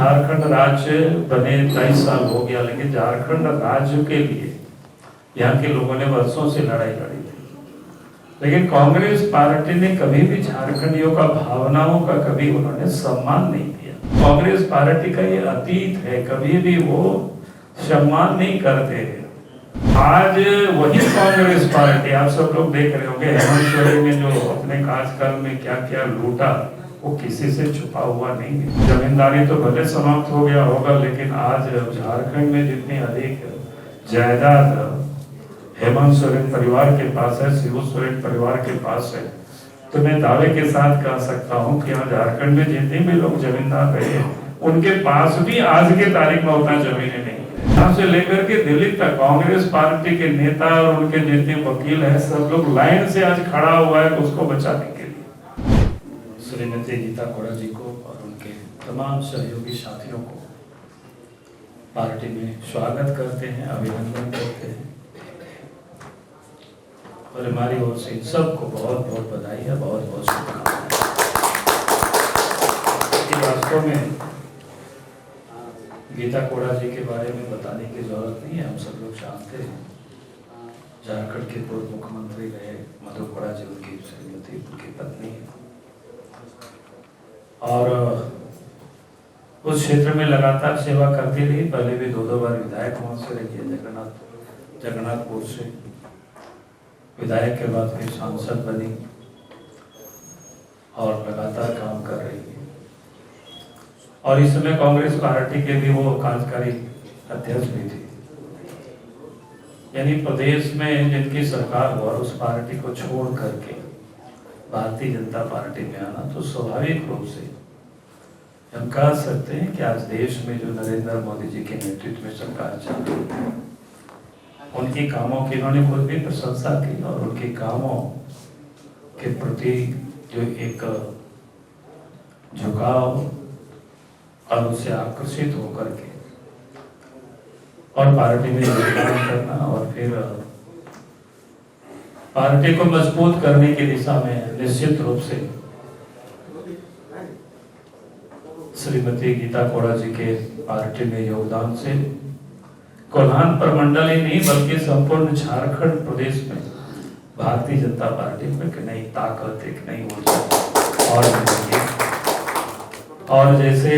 झारखंड राज्य बने 23 साल हो गया, लेकिन झारखंड राज्य के लिए यहाँ के लोगों ने वर्षों से लड़ाई लड़ी थी। लेकिन कांग्रेस पार्टी ने कभी भी झारखंडियों का भावनाओं का कभी उन्होंने सम्मान नहीं किया। कांग्रेस पार्टी का ये अतीत है, कभी भी वो सम्मान नहीं करते हैं। आज वही कांग्रेस पार्टी, आप सब लोग देख रहे होंगे, हेमंत सोरेन ने जो अपने कार्यकाल में क्या क्या लूटा वो किसी से छुपा हुआ नहीं है। जमींदारी तो भले समाप्त हो गया होगा, लेकिन आज झारखंड में जितनी अधिक जायदाद हेमंत सोरेन परिवार के पास है, शिबू सोरेन परिवार के पास है, तो मैं दावे के साथ कह सकता हूँ कि झारखंड में जितने भी लोग जमींदार रहे उनके पास भी आज के तारीख में उतना जमीनें नहीं। यहाँ से लेकर के दिल्ली तक कांग्रेस पार्टी के नेता और उनके जितने वकील हैं, सब लोग लाइन से आज खड़ा हुआ है उसको बचाने के लिए। श्रीमती गीता कोड़ा जी को और उनके तमाम सहयोगी साथियों को पार्टी में स्वागत करते हैं, अभिनंदन करते हैं और हमारी ओर से इन सबको बहुत बहुत बधाई है, बहुत बहुत शुभकामनाएं। वास्तव में गीता कोड़ा जी के बारे में बताने की जरूरत नहीं है, हम सब लोग जानते हैं। झारखंड के पूर्व मुख्यमंत्री रहे मधु कोड़ा जी, उनकी श्रीमती, उनकी पत्नी है और उस क्षेत्र में लगातार सेवा करती रही। पहले भी दो बार विधायक वहां से रही है, जगन्नाथपुर से विधायक के बाद फिर सांसद बनी और लगातार काम कर रही है। और इस समय कांग्रेस पार्टी के भी वो कार्यकारी अध्यक्ष भी थे। यानी प्रदेश में जिनकी सरकार हुआ उस पार्टी को छोड़ करके भारतीय जनता पार्टी में आना, तो स्वाभाविक रूप से हम कह सकते हैं कि आज देश में जो नरेंद्र मोदी जी के नेतृत्व में सरकार चल रही है, उनके कामों की इन्होंने खुद भी प्रशंसा की और उनके कामों के प्रति जो एक झुकाव और उससे आकर्षित होकर के और पार्टी में योगदान करना और फिर पार्टी को मजबूत करने की दिशा में निश्चित रूप से श्रीमती गीता कोड़ा जी के पार्टी में योगदान से कोल्हान प्रमंडल ही नहीं बल्कि संपूर्ण झारखंड प्रदेश में भारतीय जनता पार्टी में एक नई ताकत, एक नई ऊर्जा और जैसे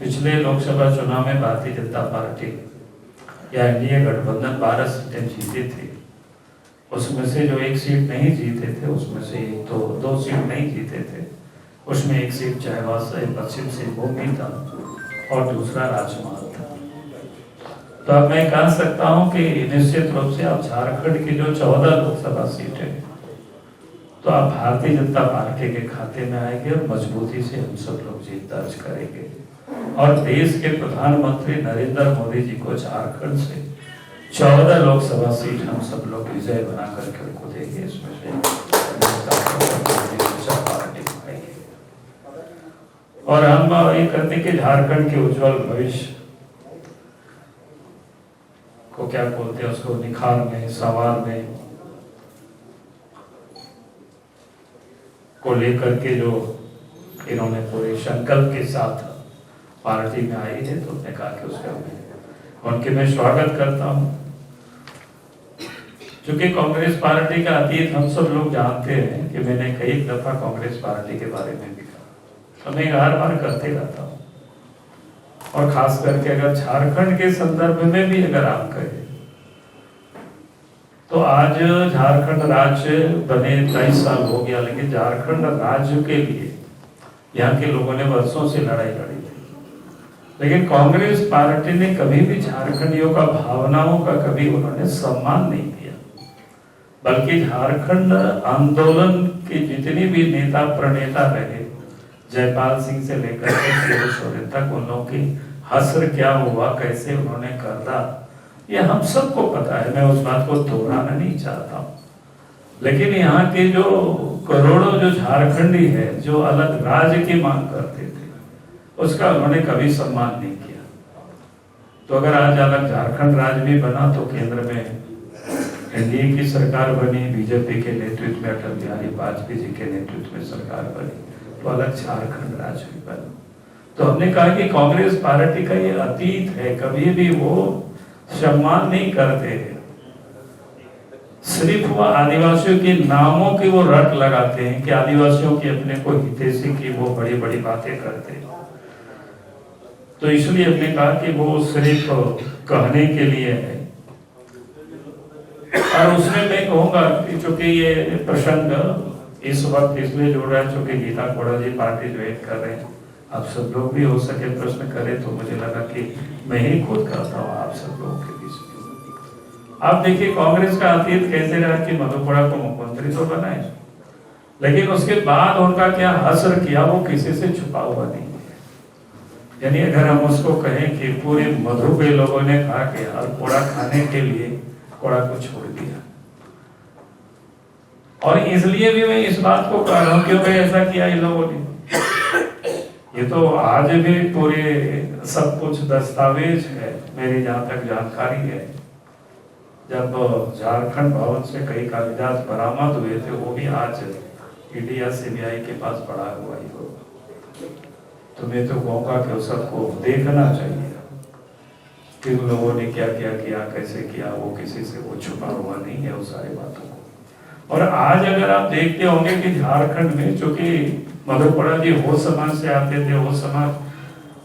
पिछले लोकसभा चुनाव में भारतीय जनता पार्टी या एनडीए गठबंधन 12 सीटें जीते थे, उसमें से जो एक सीट नहीं जीते थे उसमें से एक तो 2 सीट नहीं जीते थे, उसमें एक सीट चाईबासा पश्चिम सिंहभूम में था और दूसरा राजमहल था। तो अब मैं कह सकता हूं कि निश्चित रूप से आप झारखंड की जो 14 लोकसभा सीटें तो आप भारतीय जनता पार्टी के खाते में आएंगे और मजबूती से हम सब लोग जीत दर्ज करेंगे और देश के प्रधानमंत्री नरेंद्र मोदी जी को झारखंड से 14 लोकसभा सीट हम सब लोग विजय बना करके उनको देंगे। इसमें से पार्टी पाएंगे और हम ये करते कि झारखंड के उज्जवल भविष्य को क्या बोलते हैं उसको निखारने, संवारने को लेकर के जो इन्होंने पूरे संकल्प के साथ पार्टी में आई है, तो उन्होंने कहा कि उसका उनके मैं स्वागत करता हूं। क्योंकि कांग्रेस पार्टी का अतीत हम सब लोग जानते हैं कि मैंने कई दफा कांग्रेस पार्टी के बारे में भी कहा, तो मैं हर बार करते रहता हूं और खास करके अगर झारखंड के संदर्भ में भी अगर आप कहें तो आज झारखंड राज्य बने 23 साल हो गया, लेकिन झारखंड राज्य के लिए यहाँ के लोगों ने वर्षों से लड़ाई लड़ी थी। लेकिन कांग्रेस पार्टी ने कभी भी झारखंडियों का भावनाओं का कभी उन्होंने सम्मान नहीं किया, बल्कि झारखंड आंदोलन के जितने भी नेता प्रणेता रहे, जयपाल सिंह से लेकर के शिबू सोरेन तक, उन लोगों की हश्र क्या हुआ, कैसे उन्होंने करदा, ये हम सबको पता है। मैं उस बात को दोहराना नहीं चाहता हूँ, लेकिन यहाँ के जो करोड़ों जो झारखंडी है जो अलग राज्य की मांग करते थे, उसका उन्होंने कभी सम्मान नहीं किया। तो अगर आज अलग झारखंड राज्य भी बना तो केंद्र में एनडीए की सरकार बनी, बीजेपी के नेतृत्व में अटल बिहारी वाजपेयी जी के नेतृत्व में सरकार बनी, तो अलग झारखंड राज्य भी बना। तो हमने कहा कि कांग्रेस पार्टी का ये अतीत है, कभी भी वो सम्मान नहीं करते हैं, सिर्फ वो आदिवासियों के नामों की वो रट लगाते हैं कि आदिवासियों की अपने को हितैषी की वो बड़ी बड़ी बातें करते हैं। तो इसलिए हमने कहा कि वो सिर्फ कहने के लिए है। और उसमें मैं कहूँगा कि चूंकि ये प्रसंग इस वक्त इसलिए जुड़ रहा है चूंकि गीता कोड़ा जी पार्टी ज्वाइन कर रहे हैं, आप सब लोग भी हो सके प्रश्न करें, तो मुझे लगा कि मैं ही खुद करता हूँ आप सब लोगों के बीच में। आप देखिए कांग्रेस का अतीत कैसे रहा कि मधुपुरा को मुख्यमंत्री तो बनाए, लेकिन उसके बाद उनका क्या असर किया वो किसी से छुपा हुआ नहीं है। यानी अगर हम उसको कहें कि पूरे मधु के लोगों ने कहा कि यार कोड़ा खाने के लिए कोड़ा को छोड़ दिया, और इसलिए भी मैं इस बात को कह रहा हूँ क्योंकि ऐसा किया इन लोगों ने। ये तो आज भी पूरे सब कुछ दस्तावेज है, मेरी जहां तक जानकारी है। जब झारखंड भवन से कई कागजात बरामद हुए थे, वो भी आज ईडी या सीबीआई के पास पड़ा हुआ ही हो। तो मैं तो कहूँगा कि सबको देखना चाहिए कि उन लोगों ने क्या क्या किया, कैसे किया, वो किसी से वो छुपा हुआ नहीं है उस सारी बातों को। और आज अगर आप देखते होंगे कि झारखंड में, चूंकि मधुपुरा जी हो समाज से आते थे, वो समाज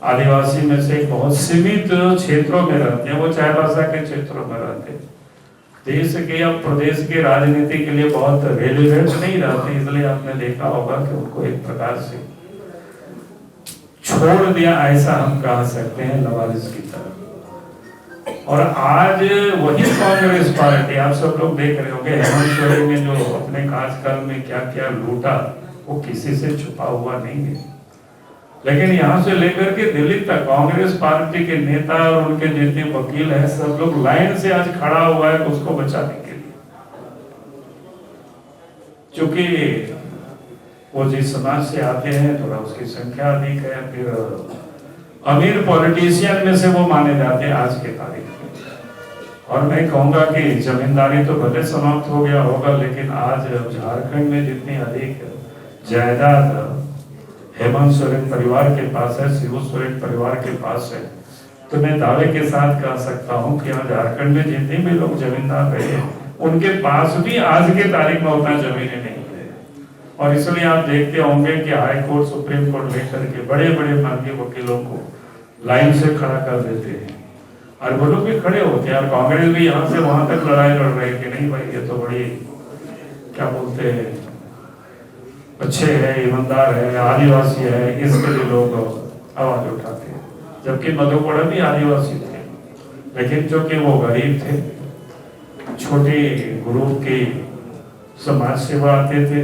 आदिवासी में से बहुत सीमित क्षेत्रों में रहते हैं, वो चाईबासा के क्षेत्रों में रहते हैं, देश के या प्रदेश के राजनीति के लिए बहुत रेलिवेंट नहीं रहते, इसलिए आपने देखा होगा कि उनको एक प्रकार से छोड़ दिया, ऐसा हम कह सकते हैं लवारिस की तरह। और आज वही कांग्रेस पार्टी, आप सब लोग देख रहे होंगे हेमंत सोरेन ने जो अपने कार्यकाल में क्या क्या लूटा, वो किसी से छुपा हुआ नहीं है। लेकिन यहाँ से लेकर के दिल्ली तक कांग्रेस पार्टी के नेता और उनके जितने वकील हैं, सब लोग लाइन से आज खड़ा हुआ है उसको बचाने के लिए। चूंकि वो जिस समाज से आते हैं थोड़ा उसकी संख्या अधिक है, फिर अमीर पॉलिटिशियन में से वो माने जाते हैं आज के तारीख में। और मैं कहूँगा कि जमींदारी तो भले समाप्त हो गया होगा, लेकिन आज झारखंड में जितनी अधिक जायदाद हेमंत सोरेन परिवार के पास है, शिबू सोरेन परिवार के पास है, तो मैं दावे के साथ कह सकता हूँ कि यहाँ झारखंड में जितने भी लोग जमींदार रहे हैं, उनके पास भी आज के तारीख में उतना जमीनें नहीं है। और इसलिए आप देखते होंगे कि हाई कोर्ट, सुप्रीम कोर्ट लेकर के बड़े बड़े माननीय वकीलों को लाइन से खड़ा कर देते हैं, और वो लोग भी खड़े होते हैं। और कांग्रेस भी यहाँ से वहां तक लड़ाई लड़ रहे हैं कि नहीं भाई ये तो बड़ी क्या बोलते हैं, अच्छे है, ईमानदार है, आदिवासी है, इसके लिए लोग आवाज उठाते हैं। जबकि मधुपुरा भी आदिवासी थे, लेकिन जो कि वो गरीब थे, छोटे ग्रुप के समाज सेवा आते थे।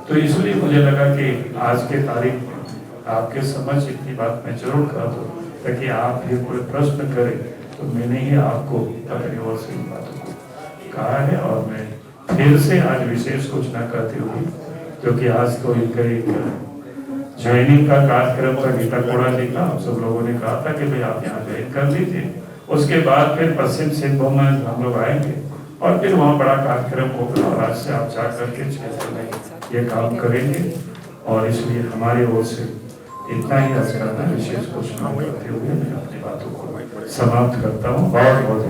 तो इसलिए मुझे लगा कि आज के तारीख में आपके समझ इतनी बात मैं जरूर कर दूं, ताकि आप भी कोई प्रश्न करें तो मैंने ही आपको अपनी ओर से इन बातों को कहा है। और मैं फिर से आज विशेष सूचना करती हुई, क्योंकि आज तो इनका एक ज्वाइनिंग का कार्यक्रम था गीता कोड़ा जी का, आप सब लोगों ने कहा था कि भाई आप यहाँ ज्वाइन कर लीजिए। उसके बाद फिर पश्चिम सिंहभूम में हम लोग आएंगे और फिर वहाँ बड़ा कार्यक्रम होगा, और आज से आप जा करके क्षेत्र में ये काम करेंगे। और इसलिए हमारी ओर से इतना ही आज करना विशेष घोषणा करते हुए मैं अपनी बातों को समाप्त करता हूँ। बहुत बहुत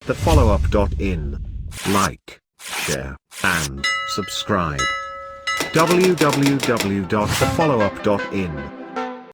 thefollowup.in. Like, share, and subscribe. www.thefollowup.in